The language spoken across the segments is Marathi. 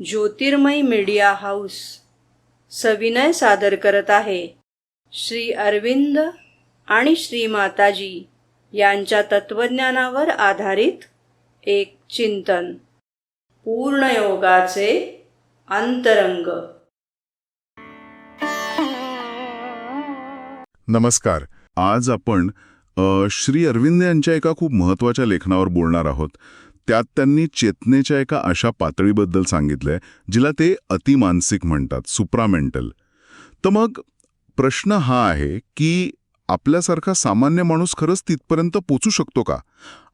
ज्योतिर्मय मीडिया हाऊस सविनय सादर करत आहे श्री अरविंद आणि श्री माताजी यांच्या तत्वज्ञानावर आधारित एक चिंतन, पूर्णयोगाचे अंतरंग. नमस्कार. आज आपण श्री अरविंद यांच्या एका खूप महत्त्वाच्या लेखनावर बोलणार आहोत. त्यात त्यांनी चेतनेच्या एका अशा पातळीबद्दल सांगितलंय जिला ते अतिमानसिक म्हणतात, सुप्रामेंटल. तर मग प्रश्न हा आहे की आपल्यासारखा सामान्य माणूस खरंच तिथपर्यंत पोचू शकतो का?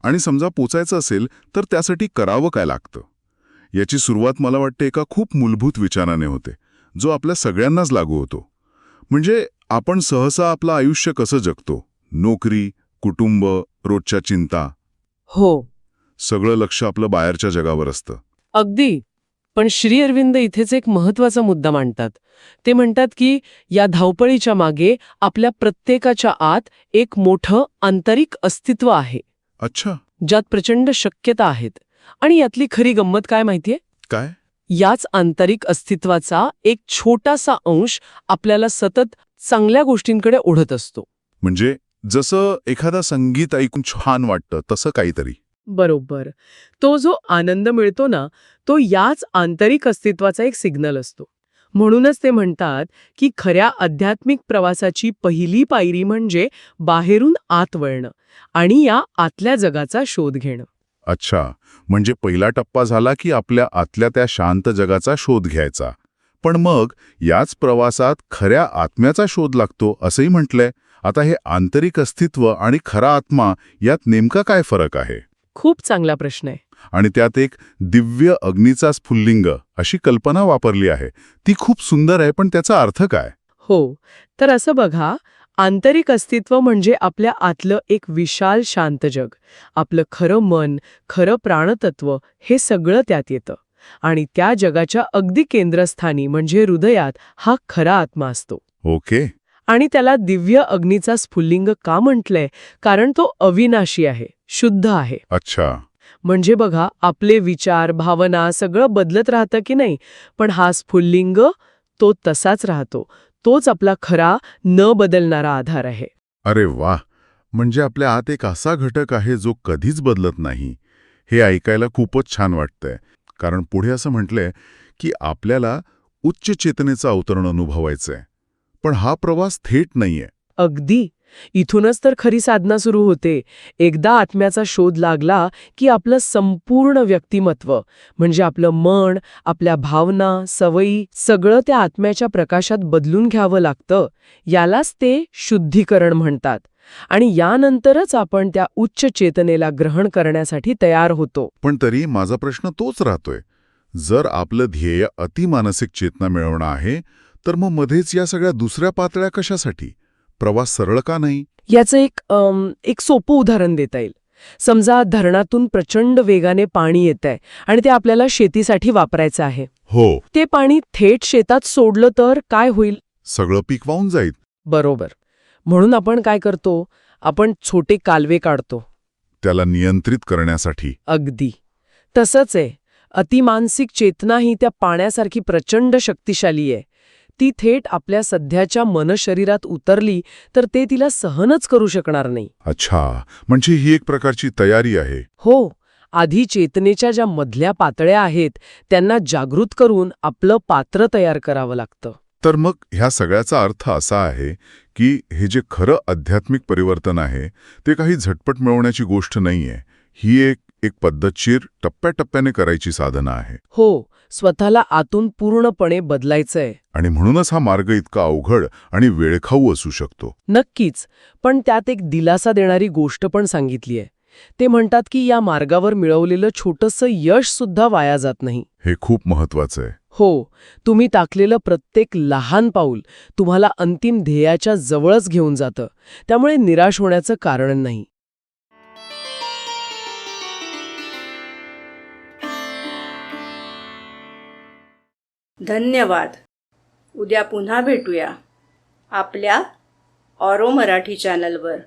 आणि समजा पोचायचं असेल तर त्यासाठी करावं काय लागतं? याची सुरुवात मला वाटते एका खूप मूलभूत विचाराने होते, जो आपल्या सगळ्यांनाच लागू होतो. म्हणजे आपण सहसा आपलं आयुष्य कसं जगतो? नोकरी, कुटुंब, रोजच्या चिंता. हो, सगळं लक्ष आपलं बाहेरच्या जगावर असतं. अगदी. पण श्री अरविंद इथेच एक महत्वाचा मुद्दा मांडतात. ते म्हणतात की या धावपळीच्या मागे आपल्या प्रत्येकाच्या आत एक मोठं आंतरिक अस्तित्व आहे. अच्छा, ज्यात प्रचंड शक्यता आहेत. आणि यातली खरी गंमत काय माहितीये? काय? याच आंतरिक अस्तित्वाचा एक छोटासा अंश आपल्याला सतत चांगल्या गोष्टींकडे ओढत असतो. म्हणजे जसं एखादा संगीत ऐकून छान वाटतं तसं काहीतरी. बरोबर. तो जो आनंद मिळतो ना, तो याच आंतरिक अस्तित्वाचा एक सिग्नल असतो. म्हणूनच ते म्हणतात की खऱ्या आध्यात्मिक प्रवासाची पहिली पायरी म्हणजे बाहेरून आत वळणं आणि या आतल्या जगाचा शोध घेणं. अच्छा, म्हणजे पहिला टप्पा झाला की आपल्या आतल्या त्या शांत जगाचा शोध घ्यायचा. पण मग याच प्रवासात खऱ्या आत्म्याचा शोध लागतो असंही म्हटलंय. आता हे आंतरिक अस्तित्व आणि खरा आत्मा यात नेमका काय फरक आहे? खूप चांगला प्रश्न आहे. आणि त्यात एक दिव्य अग्नीचा स्फुल्लिंग अशी कल्पना वापरली आहे. ती खूप सुंदर आहे, पण त्याचा अर्थ काय? हो, तर असं बघा, आंतरिक अस्तित्व म्हणजे आपल्या आतलं एक विशाल शांत जग. आपलं खरं मन, खरं प्राणतत्व हे सगळं त्यात येतं. आणि त्या जगाच्या अगदी केंद्रस्थानी म्हणजे हृदयात हा खरा आत्मा असतो. ओके. आणि त्याला दिव्य अग्नीचा स्फुल्लिंग का म्हटलंय? कारण तो अविनाशी आहे, शुद्ध आहे. अच्छा. म्हणजे बघा, आपले विचार, भावना सगळं बदलत राहतं की नाही, पण हा स्फुल्लिंग तो तसाच राहतो. तोच आपला खरा न बदलणारा आधार आहे. अरे वाह! म्हणजे आपल्या आत एक असा घटक आहे जो कधीच बदलत नाही. हे ऐकायला खूपच छान वाटतंय. कारण पुढे असं म्हटलंय की आपल्याला उच्च चेतनेचं अवतरण अनुभवायचंय. पण हा प्रवास थेट नाहीये. अगदी. इथूनच तर खरी साधना सुरू होते. एकदा आत्म्याचा शोध लागला की आपलं संपूर्ण व्यक्तिमत्व म्हणजे आपलं मन, आपल्या भावना, सवयी सगळं त्या आत्म्याच्या प्रकाशात बदलून घ्यावं लागतं. यालाच ते शुद्धीकरण म्हणतात. आणि यानंतरच आपण त्या उच्च चेतनेला ग्रहण करण्यासाठी तयार होतो. पण तरी माझा प्रश्न तोच राहतोय. जर आपलं ध्येय अतिमानसिक चेतना मिळवणं आहे, तर मग मध्येच या सगळ्या दुसऱ्या पातळ्या कशासाठी? प्रवास सरळ का नाही? याचं एक सोपं उदाहरण देता येईल. समजा धरणातून प्रचंड वेगाने पाणी येतंय आणि ते आपल्याला शेतीसाठी वापरायचं आहे. हो. ते पाणी थेट शेतात सोडलं तर काय होईल? सगळं पीक वाहून जाईल. बरोबर. म्हणून आपण काय करतो? आपण छोटे कालवे काढतो. त्याला नियंत्रित करण्यासाठी. अगदी तसंच आहे. अतिमानसिक चेतना ही त्या पाण्यासारखी प्रचंड शक्तिशाली आहे. ती थेट आपल्या सध्याच्या मनशरीरात उतरली तर ते तिला सहनच करू शकणार नाही. अच्छा, म्हणजे ही एक प्रकारची तयारी आहे. हो, आधी चेतनेच्या ज्या मधल्या पातळ्या आहेत त्यांना जागृत करून आपलं पात्र तयार करावं लागतं. तर मग ह्या सगळ्याचा अर्थ असा आहे की हे जे खरं आध्यात्मिक परिवर्तन आहे ते काही झटपट मिळवण्याची गोष्ट नाहीये. ही एक पद्धतशीर टप्प्याटप्प्याने करायची साधना आहे. हो, स्वतःला आतून पूर्णपणे बदलायचंय. आणि म्हणूनच हा मार्ग इतका अवघड आणि वेळखाऊ असू शकतो. नक्कीच. पण त्यात एक दिलासा देणारी गोष्ट पण सांगितली आहे. ते म्हणतात की या मार्गावर मिळवलेलं छोटंसं यश सुद्धा वाया जात नाही. हे खूप महत्वाचं आहे. हो, तुम्ही टाकलेलं प्रत्येक लहान पाऊल तुम्हाला अंतिम ध्येयाच्या जवळच घेऊन जातं. त्यामुळे निराश होण्याचं कारण नाही. धन्यवाद. उद्या पुन्हा भेटूया आपल्या ऑरो मराठी चॅनलवर.